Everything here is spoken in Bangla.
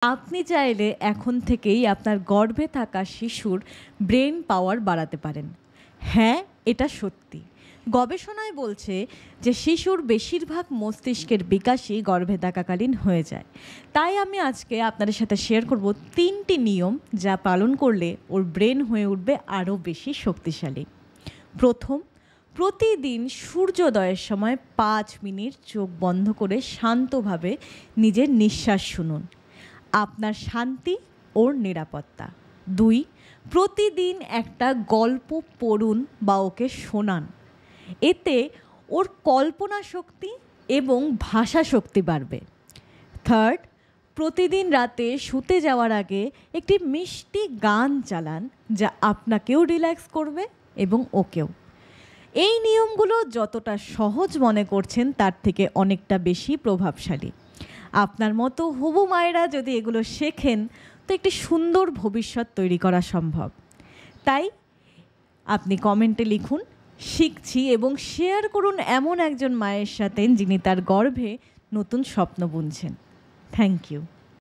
আপনি চাইলে এখন থেকেই আপনার গর্ভে থাকা শিশুর ব্রেন পাওয়ার বাড়াতে পারেন। হ্যাঁ, এটা সত্যি। গবেষণায় বলছে যে শিশুর বেশিরভাগ মস্তিষ্কের বিকাশই গর্ভে থাকাকালীন হয়ে যায়। তাই আমি আজকে আপনাদের সাথে শেয়ার করব 3টি নিয়ম যা পালন করলে ওর ব্রেন হয়ে উঠবে আরও বেশি শক্তিশালী। প্রথম, প্রতিদিন সূর্যোদয়ের সময় 5 মিনিট চোখ বন্ধ করে শান্তভাবে নিজের নিঃশ্বাস শুনুন। আপনার শান্তি ওর নিরাপত্তা। 2, প্রতিদিন একটা গল্প পড়ুন বা ওকে শোনান। এতে ওর কল্পনা শক্তি এবং ভাষা শক্তি বাড়বে। 3, প্রতিদিন রাতে শুতে যাওয়ার আগে একটি মিষ্টি গান চালান যা আপনাকেও রিল্যাক্স করবে এবং ওকেও। এই নিয়মগুলো যতটা সহজ মনে করছেন তার থেকে অনেকটা বেশি প্রভাবশালী। আপনার মতো হবু মায়েরা যদি এগুলো শেখেন তো একটি সুন্দর ভবিষ্যৎ তৈরি করা সম্ভব। তাই আপনি কমেন্টে লিখুন শিখছি এবং শেয়ার করুন এমন একজন মায়ের সাথে যিনি তার গর্ভে নতুন স্বপ্ন বুনছেন। Thank you.